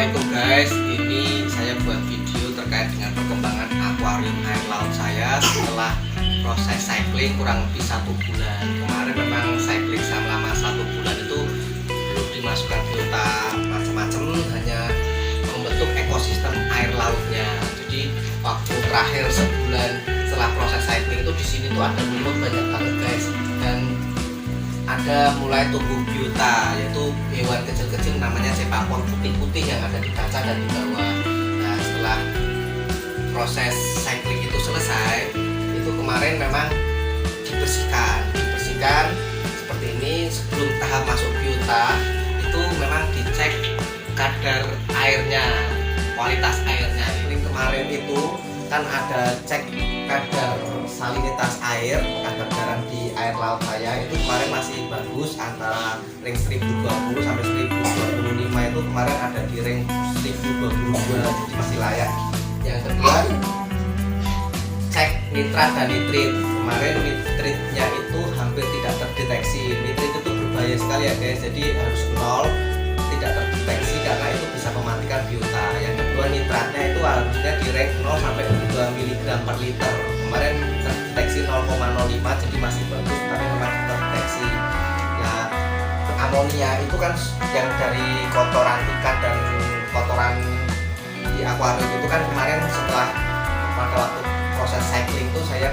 Assalamualaikum guys, ini saya buat video terkait dengan perkembangan akuarium air laut saya setelah proses cycling kurang lebih 1 bulan. Kemarin memang cycling selama 1 bulan itu belum dimasukkan biota macam-macam, hanya membentuk ekosistem air lautnya. Jadi waktu terakhir sebulan setelah proses cycling itu di sini tuh ada lumut banyak banget guys, dan ada mulai tumbuh biota, yaitu hewan kecil-kecil namanya cepapon putih-putih yang ada di kaca dan di bawah. Nah, setelah proses cycling itu selesai, itu kemarin memang dibersihkan seperti ini. Sebelum tahap masuk biota itu memang dicek kadar airnya, kualitas airnya. Ini kemarin itu kan ada cek kadar salinitas air, kadar garam di air laut saya itu kemarin masih bagus, antara ring 1020 sampai 1025 itu kemarin ada di ring 1022, jadi masih layak. Yang kedua, cek nitrat dan nitrit. Kemarin nitritnya itu hampir tidak terdeteksi. Nitrit itu berbahaya sekali ya guys, jadi harus 0, tidak terdeteksi karena itu bisa mematikan biota. Yang kedua, nitratnya itu harusnya di rank 0 sampai 2 mg per liter. Kemarin terdeteksi 0,05, jadi masih bagus, tapi memang terdeteksi. Nah, amonia itu kan yang dari kotoran ikan dan kotoran di akuarium itu kan kemarin setelah pada waktu proses cycling itu saya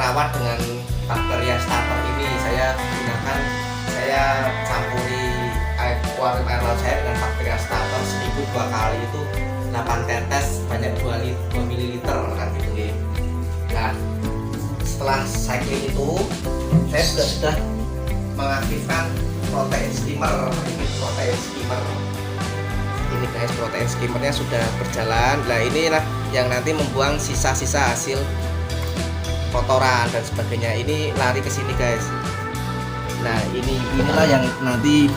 rawat dengan bakteria starter ini. Saya campuri akuarium air laut saya dengan bakteria starter seminggu 2 kali, itu 8 tetes banyak 2 ml kan gitu ya. Nah, setelah cycling itu saya sudah mengaktifkan protein skimmer. Ini guys, protein skimmernya sudah berjalan. Nah, inilah yang nanti membuang sisa-sisa hasil kotoran dan sebagainya. Ini lari ke sini guys. Nah, inilah yang nanti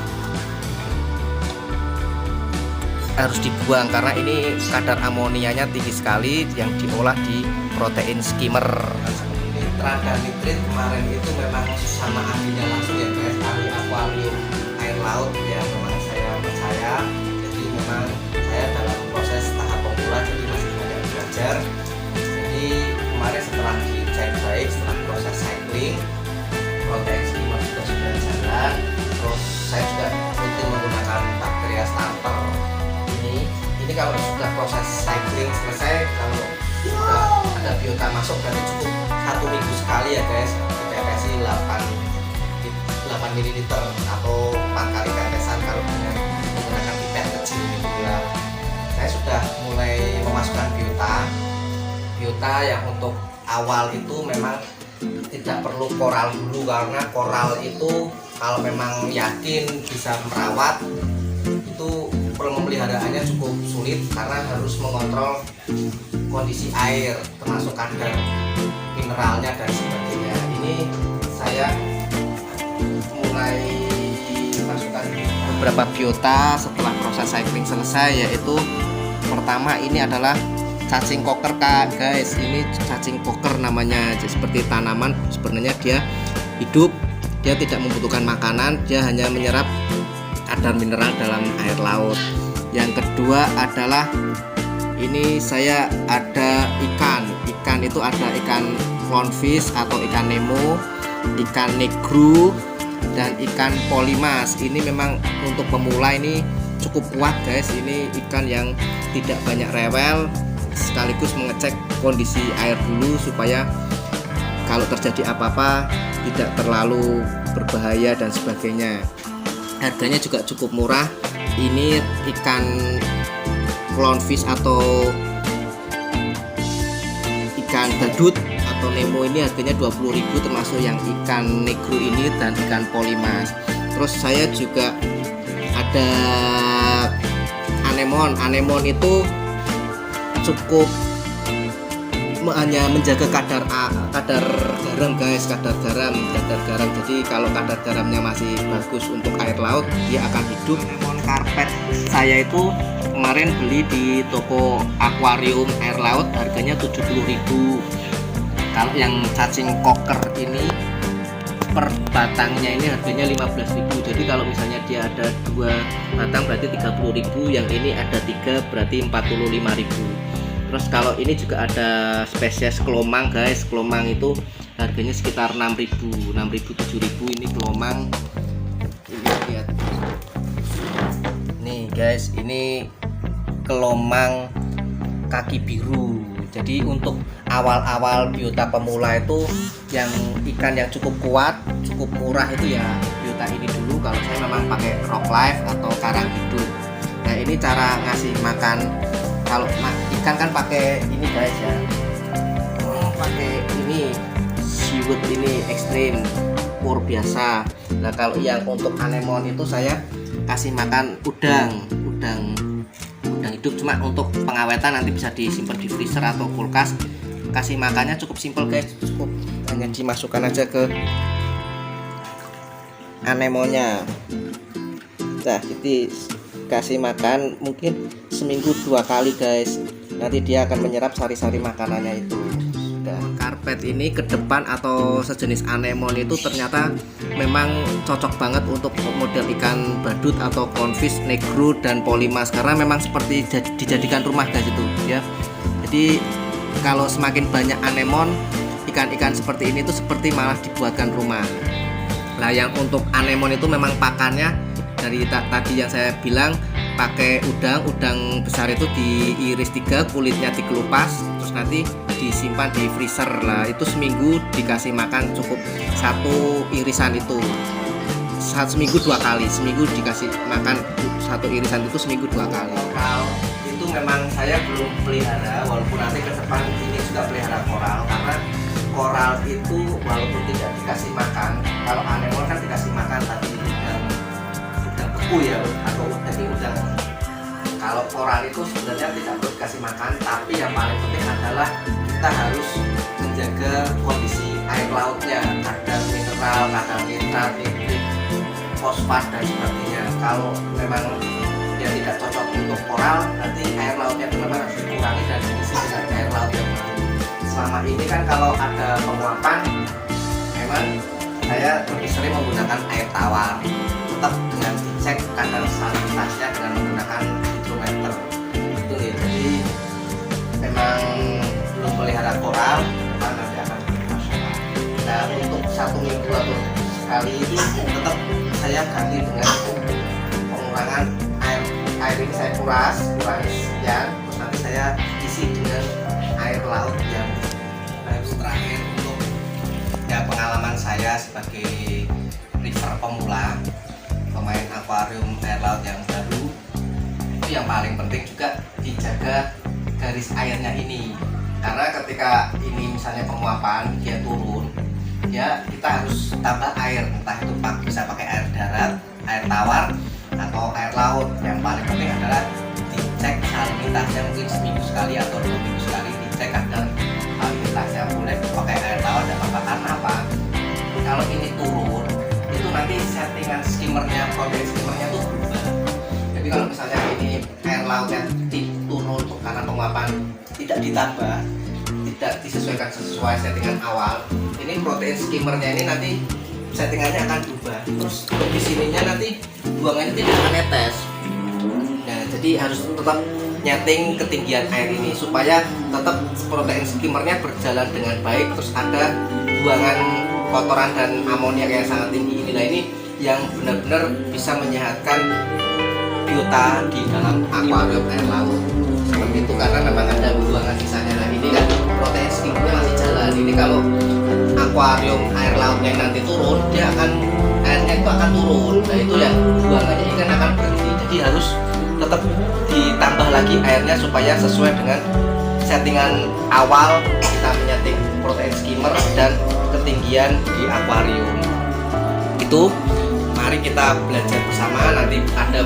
harus dibuang karena ini kadar amonianya tinggi sekali yang diolah di protein skimmer. Nitrat dan nitrit kemarin itu memang sama ahlinya langsung ya guys, ahli akuarium air laut ya, memang saya percaya. Jadi memang saya dalam proses tahap pemula, jadi masih banyak belajar. Jadi kemarin setelah dicek baik, setelah proses cycling, protein skimmer sudah jalan. Terus saya juga rutin menggunakan bakteria starter. Ini kalau sudah proses cycling selesai, kalau sudah ada biota masuk, berarti cukup 1 minggu sekali ya guys, ditetes 8 ml atau 4 kali tetesan kalau dengan menggunakan pipet kecil gitu ya. Saya sudah mulai memasukkan biota yang untuk awal itu memang tidak perlu koral dulu, karena koral itu kalau memang yakin bisa merawat itu pemeliharaannya cukup sulit karena harus mengontrol kondisi air, termasuk kadar mineralnya dan sebagainya. Ini saya mulai masukkan beberapa biota setelah proses cycling selesai, yaitu pertama ini adalah cacing koker guys. Ini cacing koker namanya. Jadi seperti tanaman, sebenarnya dia hidup, dia tidak membutuhkan makanan, dia hanya menyerap kadar mineral dalam air laut. Yang kedua adalah ini saya ada ikan itu ada ikan clownfish atau ikan nemo, ikan negro, dan ikan polimas. Ini memang untuk pemula ini cukup kuat guys. Ini ikan yang tidak banyak rewel, sekaligus mengecek kondisi air dulu supaya kalau terjadi apa-apa tidak terlalu berbahaya dan sebagainya. Harganya juga cukup murah. Ini ikan clownfish atau ikan badut atau nemo ini harganya 20.000, termasuk yang ikan negro ini dan ikan polimas. Terus saya juga ada anemon itu cukup hanya menjaga kadar garam guys, kadar garam. Jadi kalau kadar garamnya masih bagus untuk air laut, dia akan hidup. Anemon karpet saya itu kemarin beli di toko akuarium air laut, harganya 70.000. Kalau yang cacing koker ini per batangnya ini harganya 15.000. Jadi kalau misalnya dia ada 2 batang berarti 30.000, yang ini ada 3 berarti 45.000. Terus kalau ini juga ada spesies kelomang guys. Kelomang itu harganya sekitar 6.000, 7.000 ini kelomang. Ini lihat. Nih guys, ini kelomang kaki biru. Jadi untuk awal-awal biota pemula itu yang ikan yang cukup kuat, cukup murah itu ya biota ini dulu. Kalau saya memang pakai rock life atau karang hidup. Nah ini cara ngasih makan. Kalau ikan kan pakai ini guys ya, pakai ini seaweed ini ekstrim pur biasa. Nah kalau yang untuk anemon itu saya kasih makan udang hidup, cuma untuk pengawetan nanti bisa disimpan di freezer atau kulkas. Kasih makannya cukup simpel guys, cukup hanya dimasukkan aja ke anemonnya. Nah jadi kasih makan mungkin seminggu 2 kali guys, nanti dia akan menyerap sari-sari makanannya itu. Karpet ini ke depan atau sejenis anemon itu ternyata memang cocok banget untuk model ikan badut atau clownfish, negro dan polimas, karena memang seperti dijadikan rumah guys itu ya. Jadi kalau semakin banyak anemon, ikan-ikan seperti ini tuh seperti malah dibuatkan rumah. Nah yang untuk anemon itu memang pakannya dari tadi yang saya bilang pakai udang besar itu diiris 3, kulitnya dikelupas, terus nanti disimpan di freezer lah. Itu seminggu dikasih makan cukup 1 irisan itu. Seminggu 2 kali, seminggu dikasih makan 1 irisan itu seminggu 2 kali. Kalau itu memang saya belum pelihara, walaupun nanti ke depan ini juga pelihara koral, karena koral itu walaupun tidak dikasih makan, kalau anemon kan dikasih makan tadi udang beku ya, atau udang. Kalau koral itu sebenarnya tidak perlu dikasih makan, tapi yang paling penting adalah kita harus menjaga kondisi air lautnya, kadar mineral, kadar nitrat, nitrit, fosfat dan sebagainya. Kalau memang dia tidak cocok untuk koral, nanti air lautnya benar-benar harus dikurangi dan diisi dengan air laut yang baru. Selama ini kan kalau ada penguapan, memang saya lebih sering menggunakan air tawar, tetap dengan dicek kadar salinitasnya dengan menggunakan hidrometer itu ya. Jadi memang belum pelihara koral, depan nanti akan beri masalah. Nah untuk 1 minggu atau sekali itu tetap saya ganti dengan pengurangan air ini saya kurangi sekian, terus nanti saya isi dengan air laut yang terakhir. Untuk ya pengalaman saya sebagai river pemula, pemain akuarium air laut yang baru, itu yang paling penting juga dijaga garis airnya ini, karena ketika ini misalnya penguapan dia turun ya, kita harus tambah air, entah itu bisa pakai air darat, air tawar atau air laut. Yang paling penting adalah dicek salinitasnya, mungkin seminggu sekali atau 2 minggu sekali dicek kadar salinitasnya. Boleh pakai air tawar dan apa, karena apa? Kalau ini turun itu nanti settingan skimmernya, protein skimmernya tuh berubah. Jadi kalau misalnya ini air lautnya turun karena penguapan tidak ditambah, tidak disesuaikan sesuai settingan awal, ini protein skimmernya ini nanti settingannya akan berubah. Terus di sininya nanti buangannya tidak akan netes. Nah jadi harus tetap nyeting ketinggian air ini supaya tetap protein skimmernya berjalan dengan baik, terus ada buangan kotoran dan amoniak yang sangat tinggi. Inilah ini yang benar-benar bisa menyehatkan biota di dalam akuarium air laut seperti itu, karena memang ada buangan sisanya. Nah ini kan protein skimmernya masih jalan. Ini kalau akuarium air lautnya nanti turun, dia akan airnya itu akan turun. Nah itu ya buangannya ikan akan berhenti. Jadi harus tetap ditambah lagi airnya supaya sesuai dengan settingan awal kita menyeting protein skimmer dan ketinggian di akuarium. Itu mari kita belajar bersama. Nanti ada